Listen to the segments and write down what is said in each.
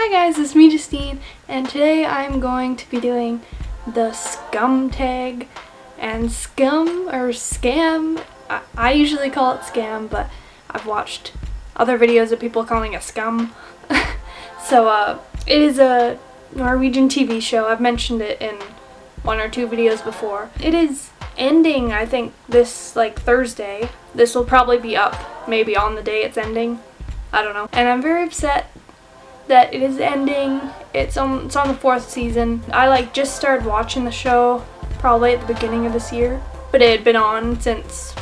Hi guys, it's me Justine, and today I'm going to be doing the Skam Tag. And Skam, I usually call it Skam, but I've watched other videos of people calling it Scum. So it is a Norwegian TV show. I've mentioned it in one or two videos before. It is ending, I think, this Thursday. This will probably be up maybe on the day it's ending. I don't know. And I'm very upset that it is ending. It's on the 4th season. I just started watching the show probably at the beginning of this year, but it had been on since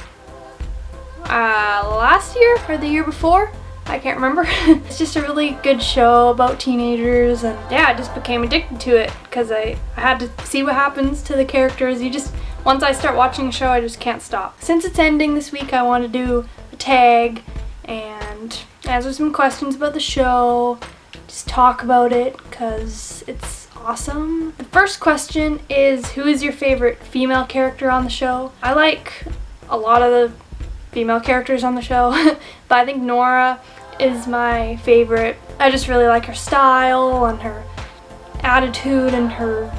last year or the year before. I can't remember. It's just a really good show about teenagers, and yeah, I just became addicted to it because I had to see what happens to the characters. Once I start watching the show, I just can't stop. Since it's ending this week, I want to do a tag and answer some questions about the show. Just talk about it because it's awesome. The first question is, who is your favorite female character on the show? I like a lot of the female characters on the show, but I think Nora is my favorite. I just really like her style and her attitude and her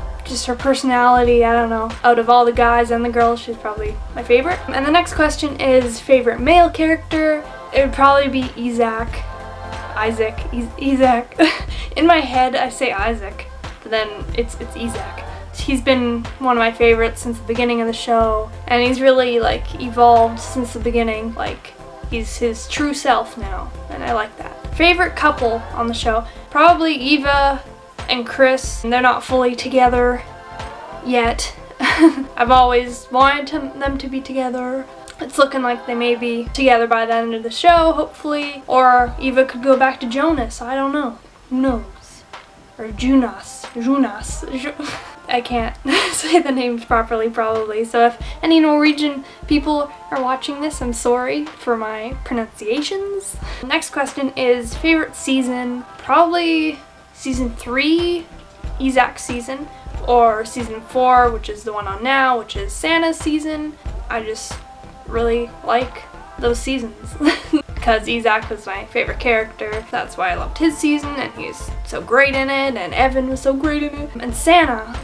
personality. I don't know. Out of all the guys and the girls, she's probably my favorite. And the next question is favorite male character. It would probably be Isaac. In my head I say Isaac, but then it's Isaac. He's been one of my favorites since the beginning of the show, and he's really evolved since the beginning. He's his true self now, and I like that. Favorite couple on the show, probably Eva and Chris. They're not fully together yet. I've always wanted them to be together. It's looking like they may be together by the end of the show, hopefully. Or Eva could go back to Jonas. I don't know. Who knows? Or Jonas. I can't say the names properly, probably. So if any Norwegian people are watching this, I'm sorry for my pronunciations. Next question is favorite season. Probably season 3, Isaac's season, or season 4, which is the one on now, which is Santa's season. I just really like those seasons because Isaac was my favorite character. That's why I loved his season, and he's so great in it, and Evan was so great in it. And Santa,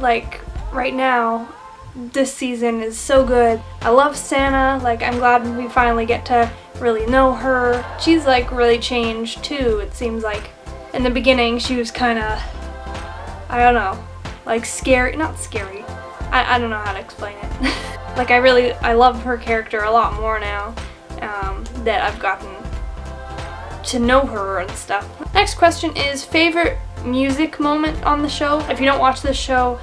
right now, this season is so good. I love Santa. I'm glad we finally get to really know her. She's really changed too. It seems like in the beginning she was kind of, I don't know, scary, not scary. I don't know how to explain it. I love her character a lot more now that I've gotten to know her and stuff. Next question is favorite music moment on the show. If you don't watch this show,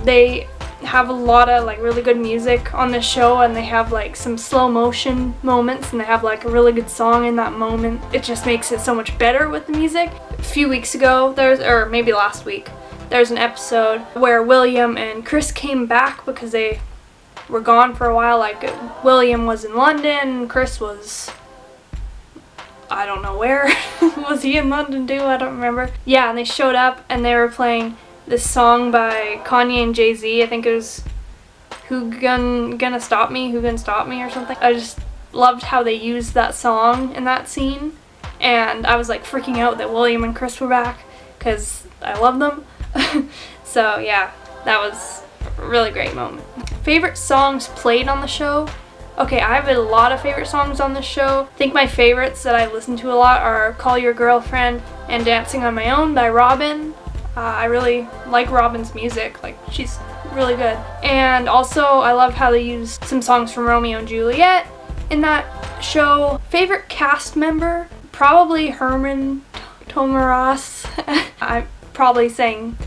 they have a lot of really good music on this show, and they have some slow motion moments, and they have a really good song in that moment. It just makes it so much better with the music. A few weeks ago, or maybe last week, there's an episode where William and Chris came back because they were gone for a while. William was in London, Chris was, I don't know where. Was he in London too? I don't remember. Yeah, and they showed up and they were playing this song by Kanye and Jay-Z. I think it was Who Gonna Stop Me or something. I just loved how they used that song in that scene, and I was freaking out that William and Chris were back because I love them. So yeah, that was a really great moment. Favorite songs played on the show. Okay, I have a lot of favorite songs on this show. I think my favorites that I listen to a lot are Call Your Girlfriend and Dancing on My Own by Robin. I really like Robin's music. She's really good. And also, I love how they used some songs from Romeo and Juliet in that show. Favorite cast member? Probably Herman Tomaras. I'm probably saying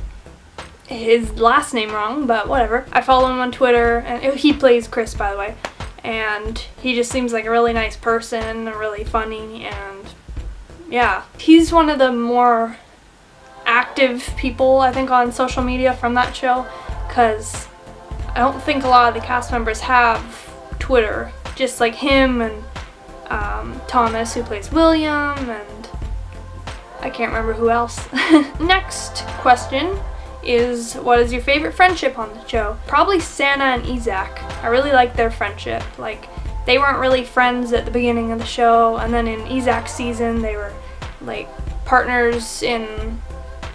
his last name wrong, but whatever. I follow him on Twitter, and he plays Chris, by the way, and he just seems like a really nice person, really funny, and yeah. He's one of the more active people, I think, on social media from that show, because I don't think a lot of the cast members have Twitter, just him and Thomas, who plays William, and I can't remember who else. Next question is, what is your favorite friendship on the show? Probably Santa and Isaac. I really like their friendship. They weren't really friends at the beginning of the show, and then in Isaac's season they were partners in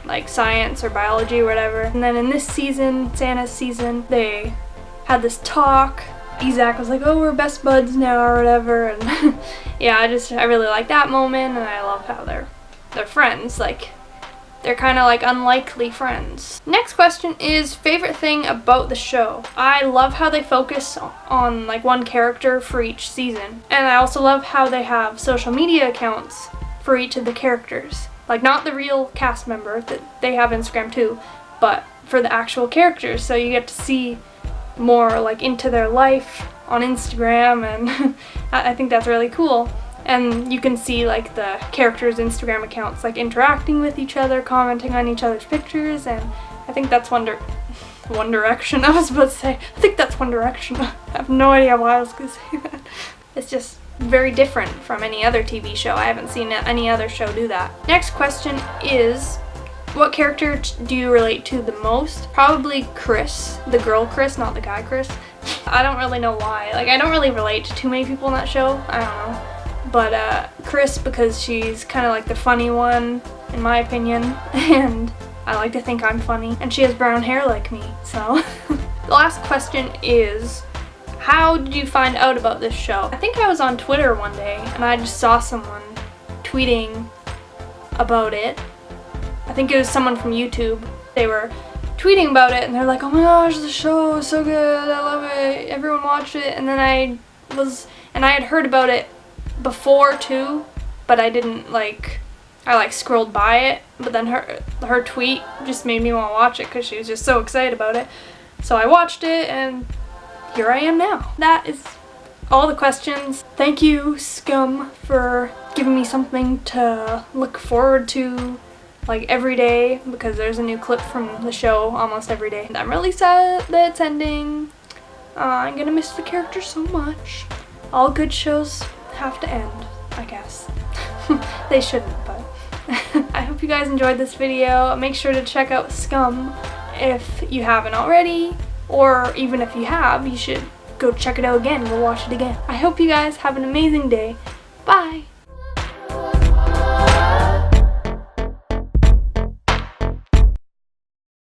like science or biology or whatever. And then in this season, Santa's season, they had this talk. Isaac was like, oh, we're best buds now or whatever, and yeah, I really like that moment, and I love how they're friends. Like, they're kind of like unlikely friends. Next question is favorite thing about the show. I love how they focus on like one character for each season, and I also love how they have social media accounts for each of the characters. Like, not the real cast member, that they have Instagram too, but for the actual characters, so you get to see more like into their life on Instagram, and I think that's really cool. And you can see like the characters' Instagram accounts like interacting with each other, commenting on each other's pictures, and I think that's One Direction. I was about to say, I think that's One Direction. I have no idea why I was gonna say that. It's just very different from any other TV show. I haven't seen any other show do that. Next question is, what character do you relate to the most? Probably Chris, the girl Chris, not the guy Chris. I don't really know why. Like, I don't really relate to too many people in that show. I don't know. But Chris, because she's kind of like the funny one, in my opinion, and I like to think I'm funny, and she has brown hair like me, so. The last question is, how did you find out about this show? I think I was on Twitter one day, and I just saw someone tweeting about it. I think it was someone from YouTube. They were tweeting about it, and they're like, oh my gosh, the show is so good, I love it, everyone watch it. And then I had heard about it before too, but I didn't I scrolled by it, but then her tweet just made me want to watch it because she was just so excited about it. So I watched it, and here I am now. That is all the questions. Thank you, Scum, for giving me something to look forward to like every day, because there's a new clip from the show almost every day. I'm really sad that it's ending. I'm gonna miss the character so much. All good shows have to end, I guess. They shouldn't, but I hope you guys enjoyed this video. Make sure to check out Scum if you haven't already, or even if you have, you should go check it out again, go watch it again. I hope you guys have an amazing day. Bye!